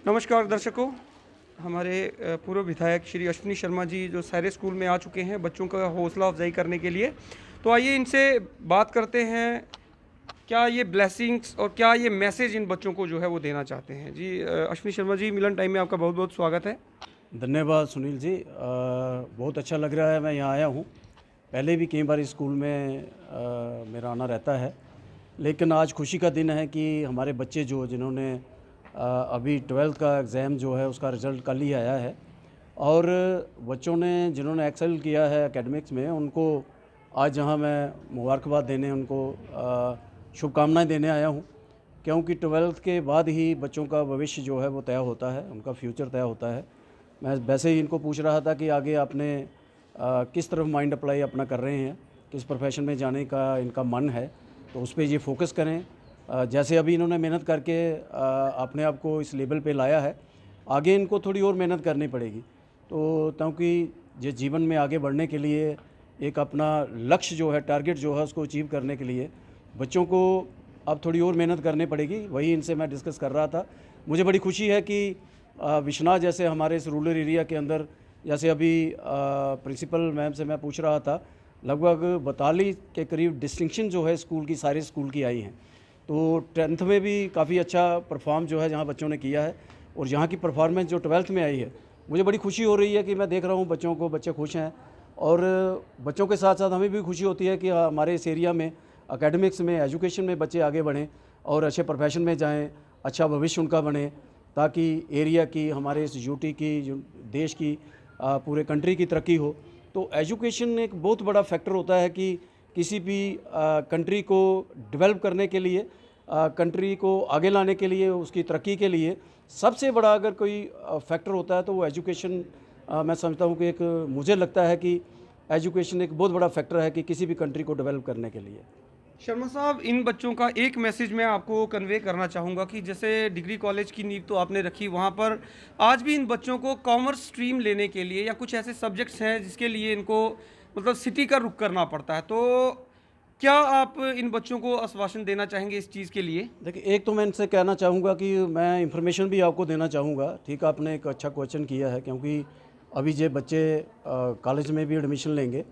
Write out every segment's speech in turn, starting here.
नमस्कार दर्शकों, हमारे पूर्व विधायक श्री अश्विनी शर्मा जी जो सारे स्कूल में आ चुके हैं बच्चों का हौसला अफजाई करने के लिए। तो आइए इनसे बात करते हैं, क्या ये ब्लेसिंग्स और क्या ये मैसेज इन बच्चों को जो है वो देना चाहते हैं। जी अश्विनी शर्मा जी, मिलन टाइम में आपका बहुत बहुत स्वागत है। धन्यवाद सुनील जी। बहुत अच्छा लग रहा है, मैं यहाँ आया हूँ। पहले भी कई बार इस स्कूल में मेरा आना रहता है, लेकिन आज खुशी का दिन है कि हमारे बच्चे जिन्होंने अभी 12th का एग्ज़ाम जो है उसका रिज़ल्ट कल ही आया है, और बच्चों ने जिन्होंने एक्सेल किया है एकेडमिक्स में, उनको आज यहाँ मैं मुबारकबाद देने, उनको शुभकामनाएं देने आया हूँ। क्योंकि 12th के बाद ही बच्चों का भविष्य जो है वो तय होता है, उनका फ्यूचर तय होता है। मैं वैसे ही इनको पूछ रहा था कि आगे आपने किस तरफ माइंड अप्लाई अपना कर रहे हैं, किस प्रोफेशन में जाने का इनका मन है, तो उस पर ये फोकस करें। जैसे अभी इन्होंने मेहनत करके अपने आप को इस लेवल पे लाया है, आगे इनको थोड़ी और मेहनत करनी पड़ेगी। तो क्योंकि ये जीवन में आगे बढ़ने के लिए एक अपना लक्ष्य जो है, टारगेट जो है, उसको अचीव करने के लिए बच्चों को अब थोड़ी और मेहनत करनी पड़ेगी। वही इनसे मैं डिस्कस कर रहा था। मुझे बड़ी खुशी है कि विश्वनाथ जैसे हमारे इस रूरल एरिया के अंदर, जैसे अभी प्रिंसिपल मैम से मैं पूछ रहा था, लगभग 42 के करीब डिस्टिंक्शन जो है स्कूल की, सारे स्कूल की आई हैं। तो 10th में भी काफ़ी अच्छा परफॉर्म जो है जहाँ बच्चों ने किया है, और यहाँ की परफॉर्मेंस जो 12th में आई है, मुझे बड़ी खुशी हो रही है कि मैं देख रहा हूँ बच्चों को, बच्चे खुश हैं। और बच्चों के साथ साथ हमें भी खुशी होती है कि हमारे इस एरिया में एकेडमिक्स में, एजुकेशन में बच्चे आगे बढ़ें और अच्छे प्रोफेशन में जाएँ, अच्छा भविष्य उनका बने, ताकि एरिया की, हमारे इस यूटी की, जो देश की, पूरे कंट्री की तरक्की हो। तो एजुकेशन एक बहुत बड़ा फैक्टर होता है कि किसी भी कंट्री को डेवलप करने के लिए, कंट्री को आगे लाने के लिए, उसकी तरक्की के लिए सबसे बड़ा अगर कोई फैक्टर होता है तो वो एजुकेशन। मैं समझता हूँ कि मुझे लगता है कि एजुकेशन एक बहुत बड़ा फैक्टर है कि किसी भी कंट्री को डेवलप करने के लिए। शर्मा साहब, इन बच्चों का एक मैसेज मैं आपको कन्वे करना चाहूँगा कि जैसे डिग्री कॉलेज की नींव तो आपने रखी, वहाँ पर आज भी इन बच्चों को कॉमर्स स्ट्रीम लेने के लिए या कुछ ऐसे सब्जेक्ट्स हैं जिसके लिए इनको मतलब सिटी का रुख करना पड़ता है। तो क्या आप इन बच्चों को आश्वासन देना चाहेंगे इस चीज़ के लिए? देखिए, एक तो मैं इनसे कहना चाहूँगा कि मैं इंफॉर्मेशन भी आपको देना चाहूँगा। ठीक, आपने एक अच्छा क्वेश्चन किया है, क्योंकि अभी जो बच्चे कॉलेज में भी एडमिशन लेंगे,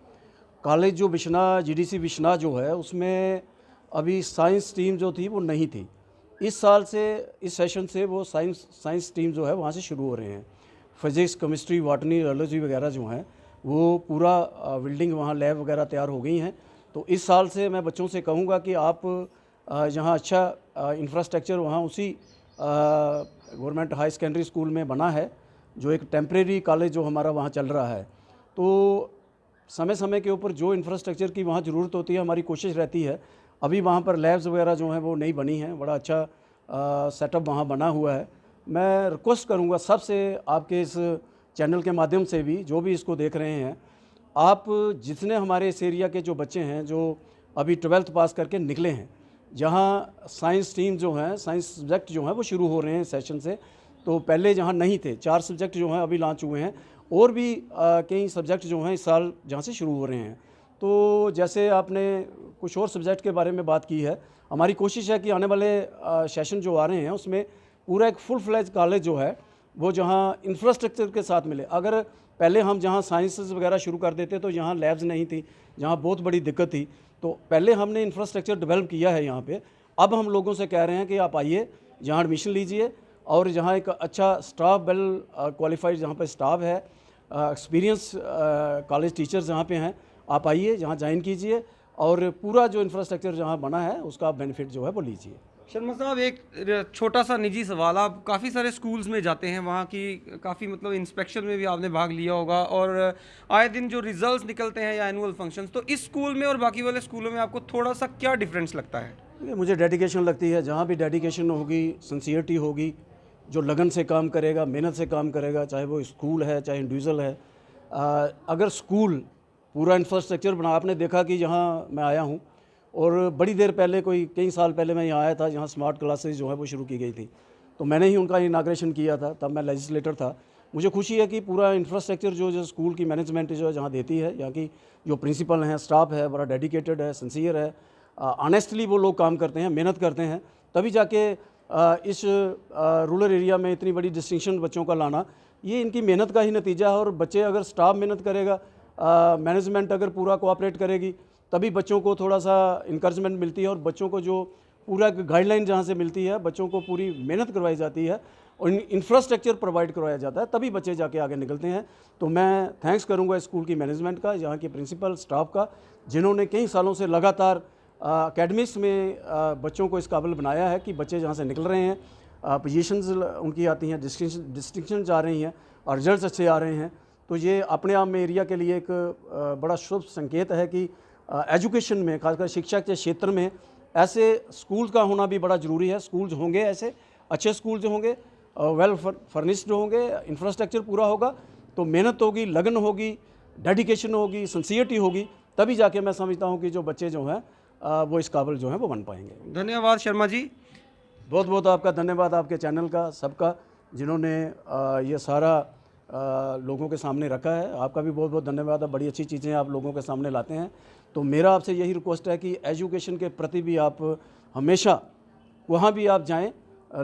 कॉलेज जो जीडीसी विश्वनाथ जो है, उसमें अभी साइंस स्ट्रीम जो थी वो नहीं थी। इस साल से, इस सेशन से वो साइंस स्ट्रीम जो है वहाँ से शुरू हो रहे हैं। फिजिक्स, केमिस्ट्री, बॉटनी, बायोलॉजी वगैरह जो हैं, वो पूरा बिल्डिंग, वहाँ लैब वगैरह तैयार हो गई हैं। तो इस साल से मैं बच्चों से कहूँगा कि आप जहाँ अच्छा इंफ्रास्ट्रक्चर वहाँ उसी गवर्नमेंट हाई सेकेंडरी स्कूल में बना है, जो एक टेम्परेरी कॉलेज जो हमारा वहाँ चल रहा है, तो समय समय के ऊपर जो इंफ्रास्ट्रक्चर की वहाँ ज़रूरत होती है, हमारी कोशिश रहती है। अभी वहाँ पर लैब्स वगैरह जो हैं वो नहीं बनी हैं, बड़ा अच्छा सेटअप वहाँ बना हुआ है। मैं रिक्वेस्ट करूँगा सबसे, आपके इस चैनल के माध्यम से भी, जो भी इसको देख रहे हैं, आप जितने हमारे इस एरिया के जो बच्चे हैं जो अभी 12th पास करके निकले हैं, जहाँ साइंस स्ट्रीम जो हैं, साइंस सब्जेक्ट जो हैं वो शुरू हो रहे हैं सेशन से। तो पहले जहाँ नहीं थे, 4 सब्जेक्ट जो हैं अभी लॉन्च हुए हैं, और भी कई सब्जेक्ट जो हैं इस साल जहाँ से शुरू हो रहे हैं। तो जैसे आपने कुछ और सब्जेक्ट के बारे में बात की है, हमारी कोशिश है कि आने वाले सेशन जो आ रहे हैं उसमें पूरा एक फुल फ्लैज कॉलेज जो है वो जहाँ इंफ्रास्ट्रक्चर के साथ मिले। अगर पहले हम जहाँ साइंसेस वगैरह शुरू कर देते तो यहाँ लैब्स नहीं थी, जहाँ बहुत बड़ी दिक्कत थी। तो पहले हमने इंफ्रास्ट्रक्चर डेवलप किया है यहाँ पे। अब हम लोगों से कह रहे हैं कि आप आइए, जहाँ एडमिशन लीजिए, और जहाँ एक अच्छा स्टाफ, वेल क्वालिफाइड जहाँ पे स्टाफ है, एक्सपीरियंस कॉलेज टीचर्स जहाँ पे हैं, आप आइए, जहाँ ज्वाइन कीजिए, और पूरा जो इंफ्रास्ट्रक्चर जहाँ बना है उसका बेनिफिट जो है वो लीजिए। शर्मा साहब, एक छोटा सा निजी सवाल, आप काफ़ी सारे स्कूल्स में जाते हैं, वहाँ की काफ़ी मतलब इंस्पेक्शन में भी आपने भाग लिया होगा, और आए दिन जो रिजल्ट्स निकलते हैं या एनुअल फंक्शंस, तो इस स्कूल में और बाकी वाले स्कूलों में आपको थोड़ा सा क्या डिफरेंस लगता है? मुझे डेडिकेशन लगती है। जहाँ भी डेडिकेशन होगी, सिंसियरिटी होगी, जो लगन से काम करेगा, मेहनत से काम करेगा, चाहे वो स्कूल है चाहे इंडिविजुअल है। अगर स्कूल पूरा इंफ्रास्ट्रक्चर बना, आपने देखा कि जहाँ मैं आया हूँ, और बड़ी देर पहले, कोई कई साल पहले मैं यहाँ आया था, जहाँ स्मार्ट क्लासेस जो है वो शुरू की गई थी, तो मैंने ही उनका इनाग्रेशन किया था, तब मैं लेजिस्लेटर था। मुझे खुशी है कि पूरा इंफ्रास्ट्रक्चर जो स्कूल की मैनेजमेंट जो है जहाँ देती है, यहाँ की जो प्रिंसिपल हैं, स्टाफ है, बड़ा डेडिकेटेड है, सिंसियर है, ऑनेस्टली वो लोग काम करते हैं, मेहनत करते हैं, तभी जाके इस रूरल एरिया में इतनी बड़ी डिस्टिंक्शन बच्चों का लाना, ये इनकी मेहनत का ही नतीजा है। और बच्चे अगर स्टाफ मेहनत करेगा, मैनेजमेंट अगर पूरा कोऑपरेट करेगी, तभी बच्चों को थोड़ा सा इंकरेजमेंट मिलती है और बच्चों को जो पूरा गाइडलाइन जहाँ से मिलती है, बच्चों को पूरी मेहनत करवाई जाती है और इंफ्रास्ट्रक्चर प्रोवाइड करवाया जाता है, तभी बच्चे जाके आगे निकलते हैं। तो मैं थैंक्स करूँगा स्कूल की मैनेजमेंट का, यहाँ के प्रिंसिपल स्टाफ का, जिन्होंने कई सालों से लगातार एकेडमिक्स में बच्चों को इस काबिल बनाया है कि बच्चे जहाँ से निकल रहे हैं, पोजीशंस उनकी आती हैं, डिस्टिंक्शन आ रही हैं और रिजल्ट्स अच्छे आ रहे हैं। तो ये अपने आप में एरिया के लिए एक बड़ा शुभ संकेत है कि एजुकेशन में, खासकर शिक्षा के क्षेत्र में, ऐसे स्कूल का होना भी बड़ा ज़रूरी है। स्कूल्स होंगे ऐसे अच्छे स्कूल जो होंगे, वेल फर्निश्ड होंगे, इंफ्रास्ट्रक्चर पूरा होगा, तो मेहनत होगी, लगन होगी, डेडिकेशन होगी, सिंसियरिटी होगी, तभी जाके मैं समझता हूँ कि जो बच्चे जो हैं वो इस काबिल जो हैं वो बन पाएंगे। धन्यवाद शर्मा जी। बहुत बहुत आपका धन्यवाद, आपके चैनल का, सबका, जिन्होंने ये सारा लोगों के सामने रखा है। आपका भी बहुत बहुत धन्यवाद। आप बड़ी अच्छी चीज़ें आप लोगों के सामने लाते हैं। तो मेरा आपसे यही रिक्वेस्ट है कि एजुकेशन के प्रति भी आप हमेशा वहाँ भी आप जाएं,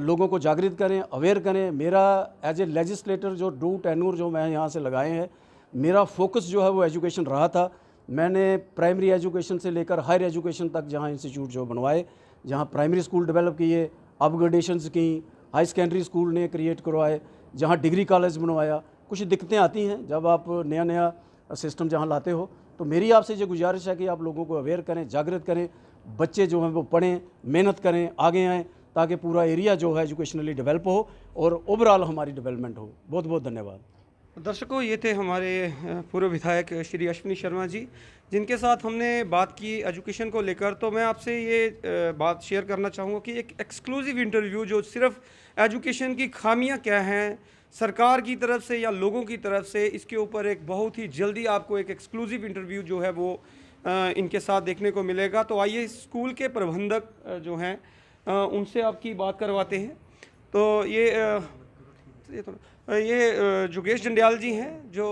लोगों को जागृत करें, अवेयर करें। मेरा एज ए लेजिस्लेटर जो ड्यू टेन्योर जो मैं यहाँ से लगाए हैं, मेरा फोकस जो है वो एजुकेशन रहा था। मैंने प्राइमरी एजुकेशन से लेकर हायर एजुकेशन तक जहाँ इंस्टीट्यूट जो बनवाए, जहाँ प्राइमरी स्कूल डेवलप किए, अपग्रेडेशंस की, हाई सेकेंडरी स्कूल ने क्रिएट करवाए, जहाँ डिग्री कॉलेज बनवाया। कुछ दिक्कतें आती हैं जब आप नया नया सिस्टम जहाँ लाते हो, तो मेरी आपसे ये गुजारिश है कि आप लोगों को अवेयर करें, जागृत करें, बच्चे जो हैं वो पढ़ें, मेहनत करें, आगे आएँ, ताकि पूरा एरिया जो है एजुकेशनली डेवलप हो और ओवरऑल हमारी डेवलपमेंट हो। बहुत बहुत धन्यवाद। दर्शकों, ये थे हमारे पूर्व विधायक श्री अश्विनी शर्मा जी, जिनके साथ हमने बात की एजुकेशन को लेकर। तो मैं आपसे ये बात शेयर करना चाहूँगा कि एक एक्सक्लूसिव इंटरव्यू जो सिर्फ एजुकेशन की खामियां क्या हैं सरकार की तरफ से या लोगों की तरफ से, इसके ऊपर एक बहुत ही जल्दी आपको एक एक्सक्लूसिव इंटरव्यू जो है वो इनके साथ देखने को मिलेगा। तो आइए स्कूल के प्रबंधक जो हैं उनसे आपकी बात करवाते हैं। तो ये जोगेश जंडियाल जी हैं, जो